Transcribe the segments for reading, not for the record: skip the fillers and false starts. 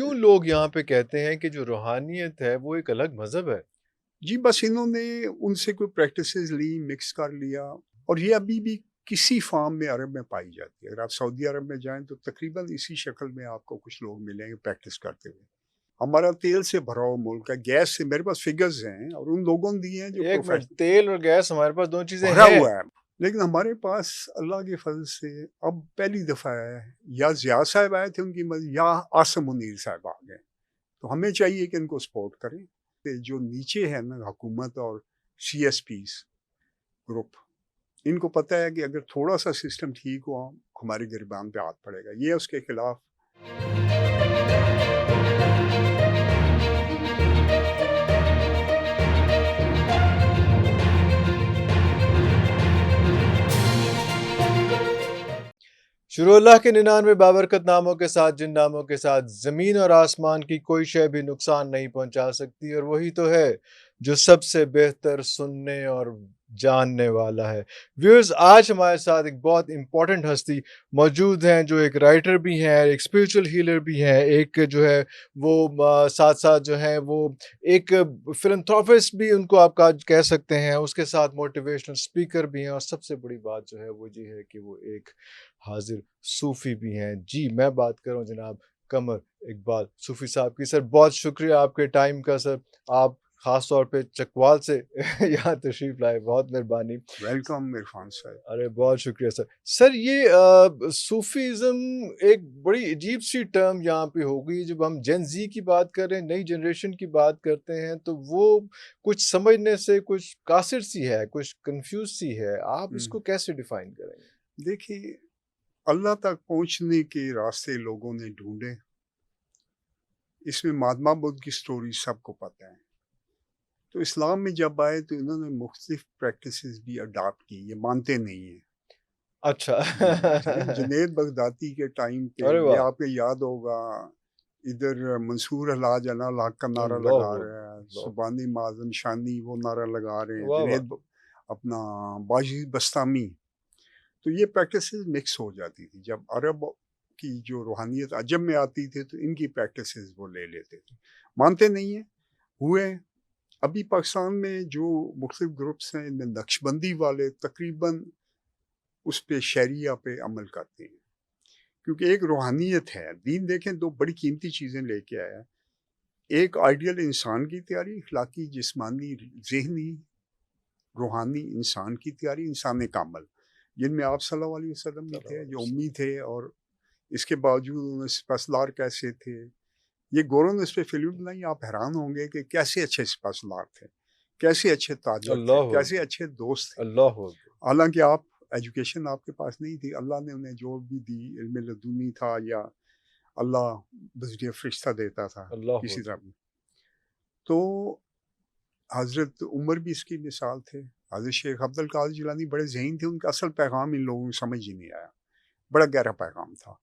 کیوں لوگ یہاں پہ کہتے ہیں کہ جو روحانیت ہے وہ ایک الگ مذہب ہے؟ جی بس انہوں نے ان سے کوئی پریکٹسز لی، مکس کر لیا، اور یہ ابھی بھی کسی فارم میں عرب میں پائی جاتی ہے۔ اگر آپ سعودی عرب میں جائیں تو تقریباً اسی شکل میں آپ کو کچھ لوگ ملیں گے پریکٹس کرتے ہوئے۔ ہمارا تیل سے بھرا ہوا ملک ہے، گیس سے میرے پاس فگرز ہیں اور ان لوگوں نے دیے ہیں جو ایک منٹ، پروفیشنل تیل اور گیس ہمارے پاس دونوں چیزیں بھرا ہیں۔ ہوا ہے، لیکن ہمارے پاس اللہ کے فضل سے اب پہلی دفعہ ہے، یا ضیاء صاحب آئے تھے ان کی مدد، یا آصم منیر صاحب آ گئے، تو ہمیں چاہیے کہ ان کو سپورٹ کریں۔ جو نیچے ہے نا حکومت اور سی ایس پیز گروپ، ان کو پتہ ہے کہ اگر تھوڑا سا سسٹم ٹھیک ہوا ہمارے گریبان پہ ہاتھ پڑے گا، یہ اس کے خلاف۔ شروع اللہ کے 99 بابرکت ناموں کے ساتھ، جن ناموں کے ساتھ زمین اور آسمان کی کوئی شے بھی نقصان نہیں پہنچا سکتی، اور وہی تو ہے جو سب سے بہتر سننے اور جاننے والا ہے۔ ویورز، آج ہمارے ساتھ ایک بہت امپورٹنٹ ہستی موجود ہیں، جو ایک رائٹر بھی ہیں، ایک اسپریچول ہیلر بھی ہیں، ایک جو ہے وہ ساتھ ساتھ جو ہے وہ ایک فلنتھراپسٹ بھی ان کو آپ کہہ سکتے ہیں، اس کے ساتھ موٹیویشنل اسپیکر بھی ہیں، اور سب سے بڑی بات جو ہے وہ یہ ہے کہ وہ ایک حاضر صوفی بھی ہیں۔ جی، میں بات کر رہا ہوں جناب قمر اقبال صوفی صاحب کی۔ سر، بہت شکریہ آپ کے ٹائم کا۔ سر، آپ خاص طور پہ چکوال سے یہاں تشریف لائے، بہت مہربانی۔ ویلکم عرفان صاحب۔ ارے بہت شکریہ سر۔ سر، یہ صوفیزم ایک بڑی عجیب سی ٹرم یہاں پہ ہو گئی۔ جب ہم جین زی کی بات کر رہے ہیں، نئی جنریشن کی بات کرتے ہیں، تو وہ کچھ سمجھنے سے کچھ قاصر سی ہے، کچھ کنفیوز سی ہے۔ آپ اس کو کیسے ڈیفائن کریں گے؟ دیکھیے، اللہ تک پہنچنے کے راستے لوگوں نے ڈھونڈے، اس میں مہاتما بدھ کی سٹوری سب کو پتہ ہے۔ تو اسلام میں جب آئے تو انہوں نے مختلف پریکٹسز بھی اڈاپٹ کی، یہ مانتے نہیں ہیں۔ اچھا۔ جنید بغدادی کے ٹائم پہ ارے یہ واہ، آپ کو یاد ہوگا، ادھر منصور حلاج الحق کا نعرہ اللہ لگا رہے ہیں، اللہ، سبحانی معظم شانی وہ نعرہ لگا رہے ہیں، واہ واہ، اپنا باجی بستامی۔ تو یہ پریکٹسز مکس ہو جاتی تھی۔ جب عرب کی جو روحانیت عجم میں آتی تھی تو ان کی پریکٹسز وہ لے لیتے تھے، مانتے نہیں ہیں۔ ہوئے ابھی پاکستان میں جو مختلف گروپس ہیں، ان میں نقش بندی والے تقریباً اس پہ شریعہ پہ عمل کرتے ہیں، کیونکہ ایک روحانیت ہے۔ دین دیکھیں دو بڑی قیمتی چیزیں لے کے آیا ہے، ایک آئیڈیل انسان کی تیاری، اخلاقی، جسمانی، ذہنی، روحانی انسان کی تیاری، انسان کامل، جن میں آپ صلی اللہ علیہ وسلم بھی تھے، جو امی تھے، اور اس کے باوجود انہوں نے سپاسلار کیسے تھے۔ یہ گوروں نے اس پہ فلم بنائی، آپ حیران ہوں گے کہ کیسے اچھے سپاسلار تھے، کیسے اچھے تاجر تھے، اللہ کیسے اچھے دوست تھے۔ اللہ اکبر، حالانکہ آپ ایجوکیشن آپ کے پاس نہیں تھی، اللہ نے انہیں جو بھی دی، علم لدنی تھا، یا اللہ بذریعہ فرشتہ دیتا تھا اللہ کسی طرح اکبر۔ بھی۔ تو حضرت عمر بھی اس کی مثال تھے، حضرت شیخ عبد القادر جیلانی بڑے ذہین تھے، ان کا اصل پیغام ان لوگوں کو سمجھ ہی نہیں آیا، بڑا گہرا پیغام تھا۔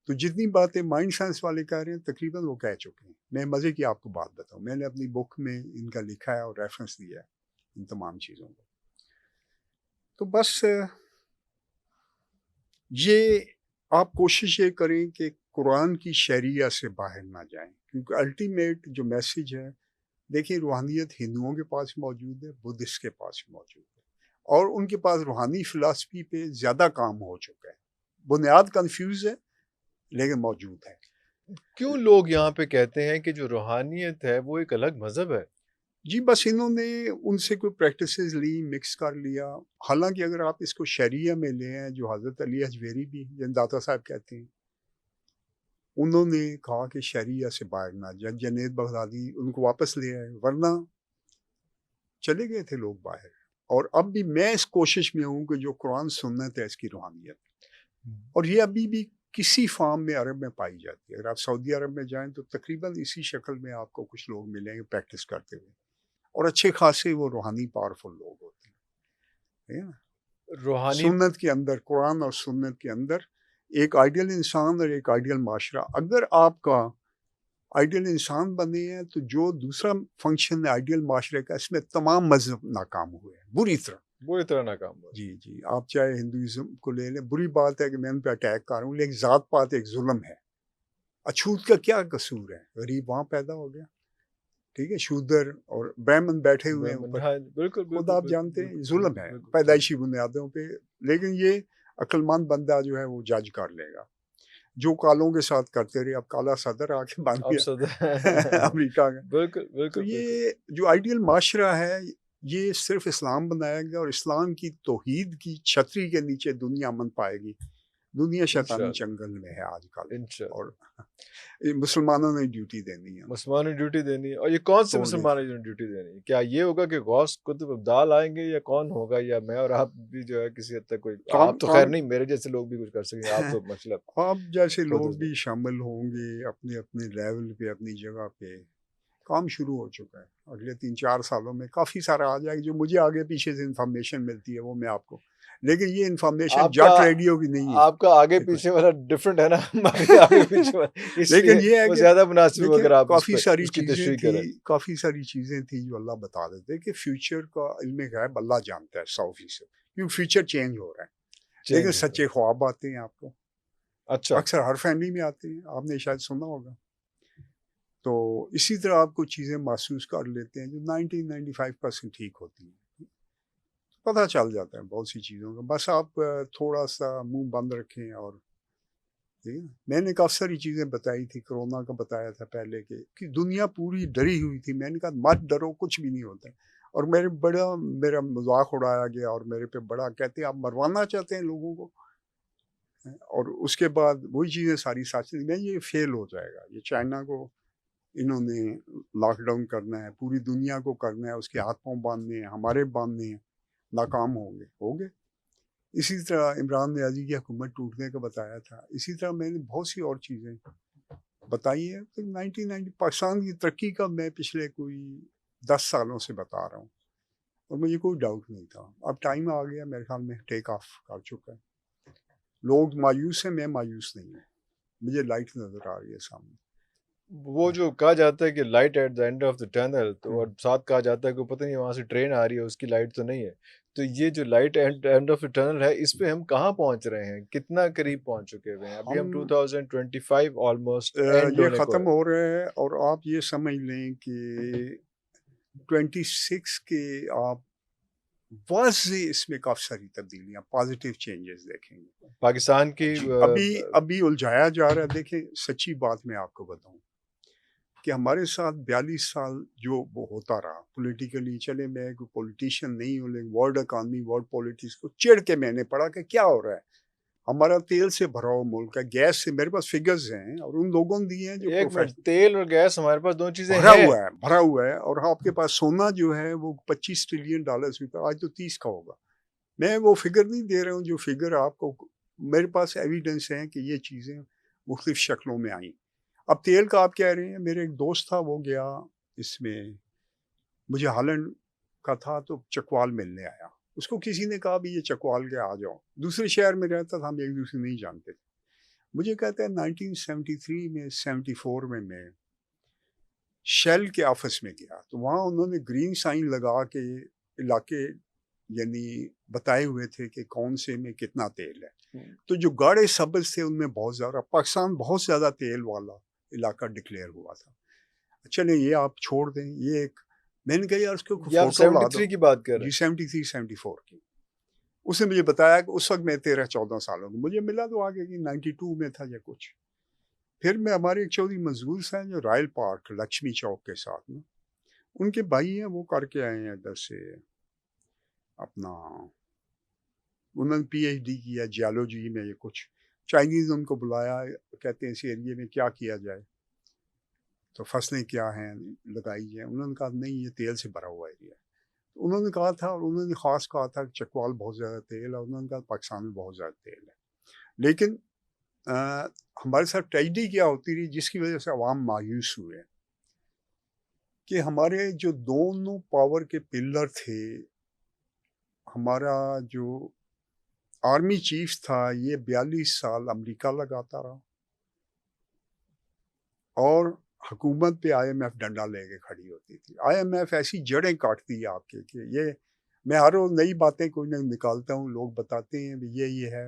تو جتنی باتیں مائنڈ سائنس والے کہہ رہے ہیں تقریباً وہ کہہ چکے ہیں۔ میں مزے کی آپ کو بات بتاؤں، میں نے اپنی بک میں ان کا لکھا ہے اور ریفرنس دیا ہے ان تمام چیزوں کو۔ تو بس یہ آپ کوشش یہ کریں کہ قرآن کی شریعہ سے باہر نہ جائیں، کیونکہ الٹیمیٹ جو میسیج ہے، دیکھیں روحانیت ہندوؤں کے پاس موجود ہے، بدھسٹ کے پاس موجود ہے، اور ان کے پاس روحانی فلسفی پہ زیادہ کام ہو چکا ہے۔ بنیاد کنفیوز ہے لیکن موجود ہے۔ کیوں لوگ یہاں پہ کہتے ہیں کہ جو روحانیت ہے وہ ایک الگ مذہب ہے؟ جی بس انہوں نے ان سے کوئی پریکٹسز لی، مکس کر لیا۔ حالانکہ اگر آپ اس کو شریعہ میں لے ہیں، جو حضرت علی حجویری بھی جن داتا صاحب کہتے ہیں، انہوں نے کہا کہ شریعہ سے باہر نہ جائے، جنید بغدادی ان کو واپس لے آئے، ورنہ چلے گئے تھے لوگ باہر۔ اور اب بھی میں اس کوشش میں ہوں کہ جو قرآن سنت ہے اس کی روحانیت، اور یہ ابھی بھی کسی فارم میں عرب میں پائی جاتی ہے۔ اگر آپ سعودی عرب میں جائیں تو تقریباً اسی شکل میں آپ کو کچھ لوگ ملیں گے پریکٹس کرتے ہوئے، اور اچھے خاصے وہ روحانی پاورفل لوگ ہوتے ہیں۔ روحانی سنت کے اندر، قرآن اور سنت کے اندر ایک آئیڈیل انسان اور ایک آئیڈیل معاشرہ۔ اگر آپ کا آئیڈیل انسان بنے ہیں تو جو دوسرا فنکشن ہے آئیڈیل معاشرے کا، اس میں تمام مذہب ناکام ہوئے ہیں بری طرح۔ ناکام ہوا۔ جی آپ چاہے ہندوازم کو لے لیں، بری بات ہے کہ میں ان پہ اٹیک کر رہا ہوں، لیکن ذات پات ایک ظلم ہے، اچھوت کا کیا قصور ہے؟ غریب وہاں پیدا ہو گیا، ٹھیک ہے، شودر اور برہمن بیٹھے ہوئے ہیں اوپر، ہاں بالکل خود بالکل آپ بالکل جانتے ہیں بالکل ظلم بالکل ہے بالکل پیدائشی بنیادوں پہ، لیکن یہ عقل مند بندہ جو ہے وہ جج کر لے گا. جو کالوں کے ساتھ کرتے رہے، اب کالا صدر آ کے بن اب گیا امریکہ کا. بالکل تو بالکل بالکل یہ جو آئیڈیل معاشرہ ہے یہ صرف اسلام بنائے گا، اور اسلام کی توحید کی چھتری کے نیچے دنیا امن پائے گی. دنیا شیطانی انشاءاللہ چنگل میں ہے آج کل، انشاءاللہ. اور مسلمانوں نے ڈیوٹی دینی ہے مسلمانوں نے ڈیوٹی دینی ہے. اور یہ کون سے توڑنے مسلمانوں نے ڈیوٹی دینی ہے؟ کیا یہ ہوگا کہ غوث قطب ابدال آئیں گے، یا کون ہوگا، یا میں اور آپ بھی جو ہے کسی حد تک کوئی، آپ تو خیر نہیں، میرے جیسے لوگ بھی کچھ کر سکیں، آپ تو مطلب آپ جیسے خود لوگ بھی شامل ہوں گے اپنے اپنے لیول پہ، اپنی جگہ پہ. کام شروع ہو چکا ہے، اگلے 3-4 سالوں میں کافی سارا آ جائے گا. جو مجھے آگے پیچھے سے انفارمیشن ملتی ہے وہ میں آپ کو، لیکن یہ انفارمیشن آپ جٹ کا ریڈیو کی نہیں ہے. آپ کا آگے پیچھے والا ڈفرینٹ ہے نا، ہمارے آگے پیچھے والا، اس لیکن لیے یہ ہے وہ کہ زیادہ مناسب ہو دیکھیں اگر آپ کافی ساری اس کی چیزیں تشریح تھی، کریں. کافی ساری چیزیں تھیں جو اللہ بتا دیتے کہ فیوچر کا علم غیب اللہ جانتا ہے 100%، کیونکہ فیوچر چینج ہو رہا ہے. لیکن چینج ہو سچے خواب آتے ہیں آپ کو، اچھا اکثر ہر فیملی میں آتے ہیں، آپ نے شاید سنا ہوگا. تو اسی طرح آپ کو چیزیں محسوس کر لیتے ہیں جو 90-95% ٹھیک ہوتی ہیں. پتہ چل جاتا ہے بہت سی چیزوں کا، بس آپ تھوڑا سا منہ بند رکھیں. اور ٹھیک ہے، میں نے کافی ساری چیزیں بتائی تھی، کرونا کا بتایا تھا پہلے کہ دنیا پوری ڈری ہوئی تھی. میں نے کہا مت ڈرو، کچھ بھی نہیں ہوتا. اور میرا مذاق اڑایا گیا، اور میرے پہ بڑا کہتے ہیں آپ مروانا چاہتے ہیں لوگوں کو. اور اس کے بعد وہی چیزیں ساری سچ تھیں. میں یہ فیل ہو جائے گا، یہ چائنا کو انہوں نے لاک ڈاؤن کرنا ہے، پوری دنیا کو کرنا ہے، اس کے ہاتھ پاؤں باندھنے ہیں، ہمارے باندھنے ہیں، ناکام ہوں گے. اسی طرح عمران نیازی کی حکومت ٹوٹنے کا بتایا تھا. اسی طرح میں نے بہت سی اور چیزیں بتائی ہیں. 1990 پاکستان کی ترقی کا میں پچھلے کوئی 10 سالوں سے بتا رہا ہوں، اور مجھے کوئی ڈاؤٹ نہیں تھا. اب ٹائم آ گیا، میرے خیال میں ٹیک آف کر چکا ہے. لوگ مایوس ہیں، میں مایوس نہیں ہوں، مجھے لائٹ نظر آ رہی ہے سامنے. وہ جو کہا جاتا ہے کہ light at the end of the tunnel, تو اور ساتھ کہا جاتا ہے کہ پتہ نہیں وہاں سے ٹرین آ رہی ہے، اس کی لائٹ تو نہیں ہے. تو یہ جو light and of the tunnel ہے، اس پہ ہم کہاں پہنچ رہے ہیں؟ کتنا قریب پہنچ چکے ہوئے ہیں؟ ابھی ہم 2025 آلموسٹ اینڈ یہ ہونے کو ہے. ختم ہو رہا ہے، اور آپ یہ سمجھ لیں کہ 26 کے آپ واضح اس میں کافی ساری تبدیلیاں، پازیٹیو چینجز دیکھیں گے. پاکستان کی جی ابھی الجھایا جا رہا ہے. دیکھیں سچی بات میں آپ کو بتاؤں کہ ہمارے ساتھ 42 سال جو وہ ہوتا رہا پولیٹیکلی، چلے میں کوئی پولیٹیشین نہیں ہوں، لیکن ورلڈ اکانومی، ورلڈ پولیٹکس کو چڑھ کے میں نے پڑھا کہ کیا ہو رہا ہے. ہمارا تیل سے بھرا ہوا ملک ہے، گیس سے، میرے پاس فگرز ہیں اور ان لوگوں نے دیے ہیں جو ایک منٹ، تیل اور گیس ہمارے پاس دو چیزیں بھرا ہیں. ہوا ہے. اور آپ کے پاس سونا جو ہے وہ $25 ٹریلین آج تو 30 کا ہوگا. میں وہ فگر نہیں دے رہا ہوں جو فگر آپ کو، میرے پاس ایویڈنس ہیں کہ یہ چیزیں مختلف شکلوں میں آئیں. اب تیل کا آپ کہہ رہے ہیں، میرے ایک دوست تھا وہ گیا اس میں، مجھے ہالینڈ کا تھا، تو چکوال ملنے آیا. اس کو کسی نے کہا بھی یہ چکوال کے آ جاؤ، دوسرے شہر میں رہتا تھا، ہم ایک دوسرے نہیں جانتے تھے. مجھے کہتا ہے 1973 میں 74 میں شیل کے آفس میں گیا، تو وہاں انہوں نے گرین سائن لگا کے علاقے یعنی بتائے ہوئے تھے کہ کون سے میں کتنا تیل ہے. تو جو گاڑے سبز تھے ان میں بہت زیادہ، پاکستان بہت زیادہ تیل والا علاقہ ڈکلیئر ہوا تھا. چلیں یہ آپ چھوڑ دیں. یہ ایک، میں نے کہا یار اس کو یہ آپ فوٹو لا دو. 73 کی بات کر رہے جی ہیں؟ 73-74 کی. اس نے مجھے بتایا کہ اس وقت میں 13-14 سالوں کی، مجھے ملا تو آگے کی 92 میں تھا یا کچھ. پھر میں ہمارے ایک چودھری مزدور ہیں جو رائل پارک لکشمی چوک کے ساتھ میں، ان کے بھائی ہیں، وہ کر کے آئے ہیں ادھر سے اپنا، انہوں نے پی ایچ ڈی کیا جیولوجی میں. یہ کچھ چائنیز ان کو بلایا، کہتے ہیں اس ایریے میں کیا کیا جائے، تو فصلیں کیا ہیں لگائی جائیں. انہوں نے کہا نہیں یہ تیل سے بھرا ہوا ایریا ہے. انہوں نے کہا تھا، اور انہوں نے خاص کہا تھا کہ چکوال بہت زیادہ تیل ہے. انہوں نے کہا پاکستان میں بہت زیادہ تیل ہے. لیکن ہمارے ساتھ ٹریجڈی کیا ہوتی رہی جس کی وجہ سے عوام مایوس ہوئے کہ ہمارے جو دونوں پاور کے پلر تھے، ہمارا جو آرمی چیف تھا یہ 42 سال امریکہ لگاتا رہا، اور حکومت پہ آئی ایم ایف ڈنڈا لے کے کھڑی ہوتی تھی. آئی ایم ایف ایسی جڑیں کاٹتی ہے آپ کے کہ یہ، میں ہر روز نئی باتیں کوئی نہ نکالتا ہوں، لوگ بتاتے ہیں بھی یہ ہے.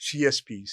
CSPs